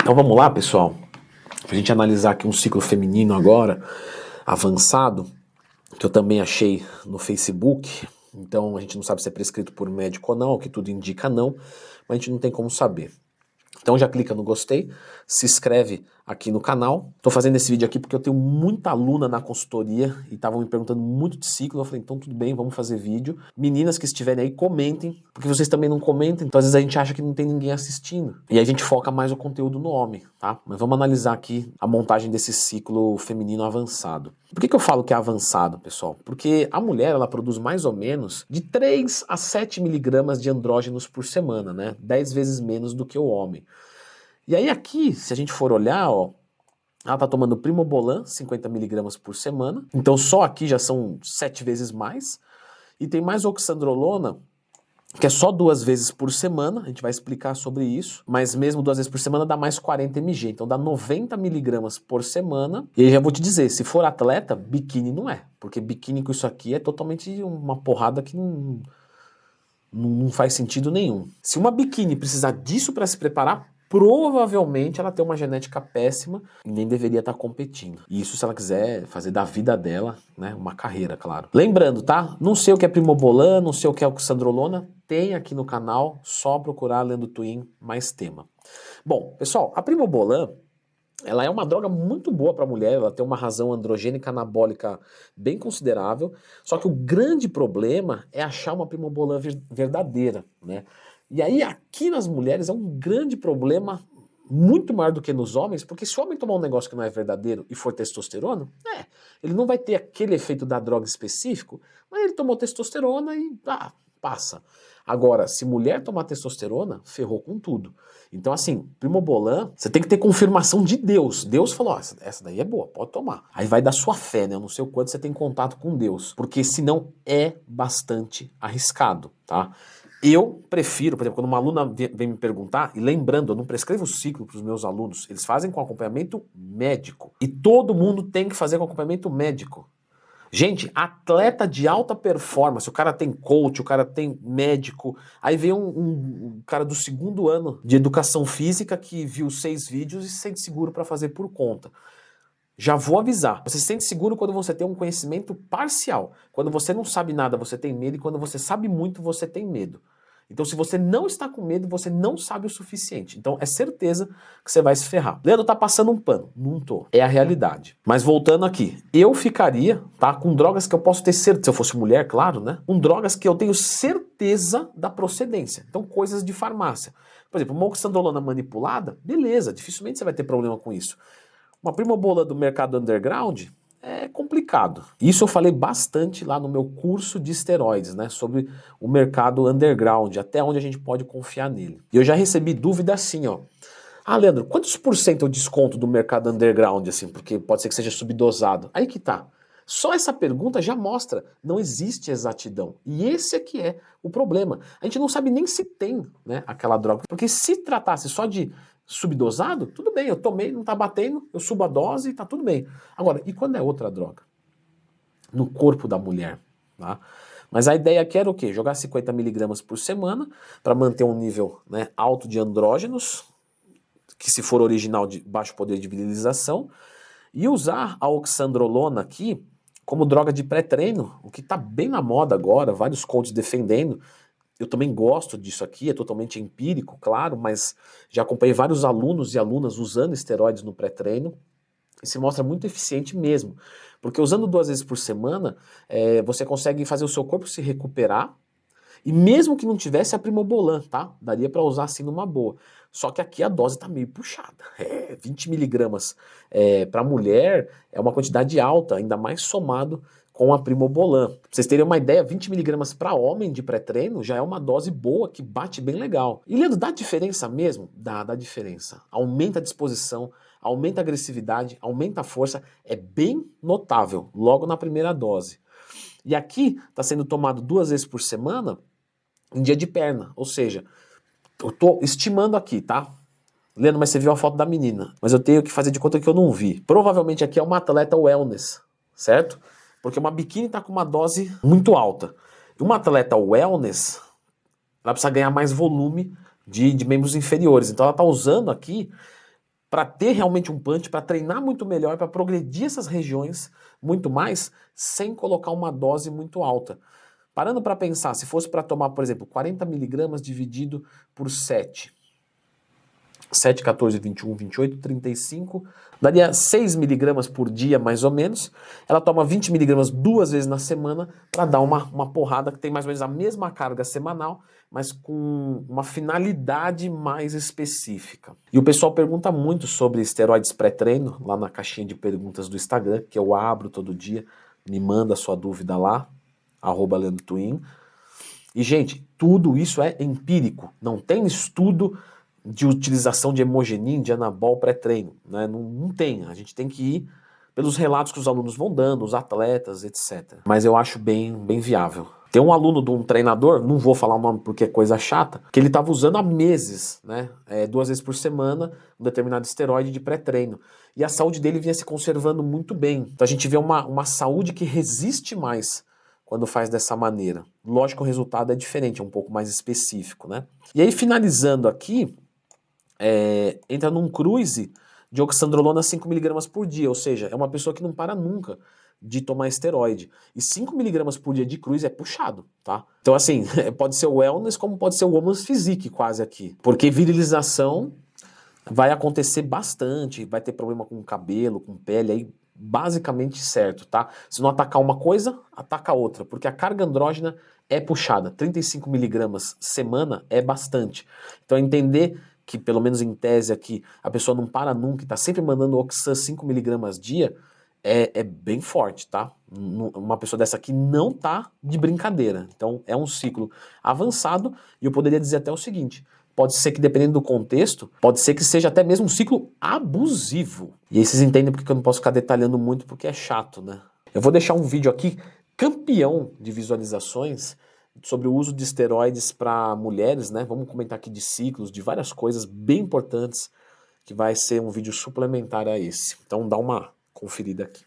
Então vamos lá, pessoal, pra gente analisar aqui um ciclo feminino agora, avançado, que eu também achei no Facebook. Então a gente não sabe se é prescrito por médico ou não, o que tudo indica não, mas a gente não tem como saber. Então já clica no gostei, se inscreve aqui no canal. Tô fazendo esse vídeo aqui porque eu tenho muita aluna na consultoria e estavam me perguntando muito de ciclo. Eu falei, então tudo bem, vamos fazer vídeo. Meninas que estiverem aí, comentem, porque vocês também não comentam, então às vezes a gente acha que não tem ninguém assistindo. E aí a gente foca mais o conteúdo no homem, tá? Mas vamos analisar aqui a montagem desse ciclo feminino avançado. Por que eu falo que é avançado, pessoal? Porque a mulher, ela produz mais ou menos de 3 a 7 miligramas de andrógenos por semana, né? 10 vezes menos do que o homem. E aí aqui, se a gente for olhar, ó, ela tá tomando Primobolan, 50 miligramas por semana. Então só aqui já são 7 vezes mais. E tem mais oxandrolona, que é só 2 vezes por semana, a gente vai explicar sobre isso, mas mesmo 2 vezes por semana dá mais 40 mg, então dá 90 miligramas por semana. E aí já vou te dizer, se for atleta, biquíni não é, porque biquíni com isso aqui é totalmente uma porrada que não faz sentido nenhum. Se uma biquíni precisar disso para se preparar, provavelmente ela tem uma genética péssima e nem deveria estar competindo. Isso se ela quiser fazer da vida dela, né, uma carreira, claro. Lembrando, tá? Não sei o que é Primobolan, não sei o que é oxandrolona, tem aqui no canal, só procurar Lendo Twin mais tema. Bom, pessoal, a Primobolan, ela é uma droga muito boa para a mulher, ela tem uma razão androgênica anabólica bem considerável, só que o grande problema é achar uma Primobolan verdadeira, né? E aí aqui nas mulheres é um grande problema, muito maior do que nos homens, porque se o homem tomar um negócio que não é verdadeiro e for testosterona, ele não vai ter aquele efeito da droga específico, mas ele tomou testosterona e passa. Agora, se mulher tomar testosterona, ferrou com tudo. Então assim, Primobolan, você tem que ter confirmação de Deus. Deus falou, ó, essa daí é boa, pode tomar. Aí vai da sua fé, né? Eu não sei o quanto você tem contato com Deus, porque senão é bastante arriscado, tá? Eu prefiro, por exemplo, quando uma aluna vem me perguntar, e lembrando, eu não prescrevo o ciclo para os meus alunos, eles fazem com acompanhamento médico. E todo mundo tem que fazer com acompanhamento médico. Gente, atleta de alta performance, o cara tem coach, o cara tem médico, aí vem um cara do 2º ano de educação física que viu 6 vídeos e se sente seguro para fazer por conta. Já vou avisar, você se sente seguro quando você tem um conhecimento parcial. Quando você não sabe nada, você tem medo, e quando você sabe muito, você tem medo. Então se você não está com medo, você não sabe o suficiente. Então é certeza que você vai se ferrar. Leandro, tá passando um pano. Não tô. É a realidade. Mas voltando aqui, eu ficaria, tá, com drogas que eu posso ter certeza, se eu fosse mulher, claro, né? Com drogas que eu tenho certeza da procedência. Então coisas de farmácia. Por exemplo, uma oxandrolona manipulada, beleza, dificilmente você vai ter problema com isso. Uma Primobolan do mercado underground é complicado. Isso eu falei bastante lá no meu curso de esteroides, né? Sobre o mercado underground, até onde a gente pode confiar nele. E eu já recebi dúvida assim, ó. Ah, Leandro, quantos por cento é o desconto do mercado underground, assim? Porque pode ser que seja subdosado. Aí que tá. Só essa pergunta já mostra, não existe exatidão. E esse é que é o problema. A gente não sabe nem se tem, né, aquela droga. Porque se tratasse só de subdosado, tudo bem, eu tomei, não tá batendo, eu subo a dose e tá tudo bem. Agora, e quando é outra droga? No corpo da mulher, tá? Mas a ideia aqui era o quê? Jogar 50 miligramas por semana para manter um nível, né, alto de andrógenos, que se for original de baixo poder de virilização, e usar a oxandrolona aqui como droga de pré-treino, o que está bem na moda agora, vários coaches defendendo. Eu também gosto disso aqui, é totalmente empírico, claro, mas já acompanhei vários alunos e alunas usando esteroides no pré-treino e se mostra muito eficiente mesmo, porque usando 2 vezes por semana, você consegue fazer o seu corpo se recuperar, e mesmo que não tivesse a Primobolan, tá? Daria para usar assim numa boa. Só que aqui a dose tá meio puxada. 20 miligramas para mulher é uma quantidade alta, ainda mais somado com a Primobolan. Pra vocês terem uma ideia, 20 miligramas para homem de pré-treino já é uma dose boa que bate bem legal. E Leandro, dá diferença mesmo? Dá diferença. Aumenta a disposição, aumenta a agressividade, aumenta a força, é bem notável, logo na primeira dose. E aqui está sendo tomado 2 vezes por semana, em dia de perna, ou seja, eu tô estimando aqui, tá? Leandro, mas você viu a foto da menina, mas eu tenho que fazer de conta que eu não vi. Provavelmente aqui é uma atleta wellness, certo? Porque uma biquíni tá com uma dose muito alta. E uma atleta wellness, ela precisa ganhar mais volume de membros inferiores. Então ela tá usando aqui para ter realmente um punch, para treinar muito melhor, para progredir essas regiões muito mais, sem colocar uma dose muito alta. Parando para pensar, se fosse para tomar, por exemplo, 40 miligramas dividido por 7, 7, 14, 21, 28, 35, daria 6 miligramas por dia, mais ou menos. Ela toma 20 miligramas 2 vezes na semana para dar uma porrada que tem mais ou menos a mesma carga semanal, mas com uma finalidade mais específica. E o pessoal pergunta muito sobre esteroides pré-treino, lá na caixinha de perguntas do Instagram, que eu abro todo dia, me manda a sua dúvida lá, @LeandroTwin. E, gente, tudo isso é empírico, não tem estudo de utilização de hemogenin, de anabol pré-treino, né? Não tem, a gente tem que ir pelos relatos que os alunos vão dando, os atletas, etc. Mas eu acho bem viável. Tem um aluno de um treinador, não vou falar o nome porque é coisa chata, que ele estava usando há meses, né? 2 vezes por semana, um determinado esteroide de pré-treino. E a saúde dele vinha se conservando muito bem. Então a gente vê uma saúde que resiste mais quando faz dessa maneira. Lógico, o resultado é diferente, é um pouco mais específico, né? E aí, finalizando aqui, entra num cruise de oxandrolona 5mg por dia, ou seja, é uma pessoa que não para nunca de tomar esteroide. E 5mg por dia de cruise é puxado, tá? Então, assim, pode ser o wellness como pode ser o woman's physique quase aqui. Porque virilização vai acontecer bastante, vai ter problema com cabelo, com pele, aí basicamente certo, tá? Se não atacar uma coisa, ataca outra, porque a carga andrógena é puxada. 35 miligramas semana é bastante. Então entender que, pelo menos em tese aqui, a pessoa não para nunca e tá sempre mandando Oxan 5 miligramas dia, é bem forte, tá? Uma pessoa dessa aqui não tá de brincadeira. Então é um ciclo avançado e eu poderia dizer até o seguinte: pode ser que, dependendo do contexto, pode ser que seja até mesmo um ciclo abusivo. E aí vocês entendem porque eu não posso ficar detalhando muito, porque é chato, né? Eu vou deixar um vídeo aqui, campeão de visualizações, sobre o uso de esteroides para mulheres, né? Vamos comentar aqui de ciclos, de várias coisas bem importantes, que vai ser um vídeo suplementar a esse. Então dá uma conferida aqui.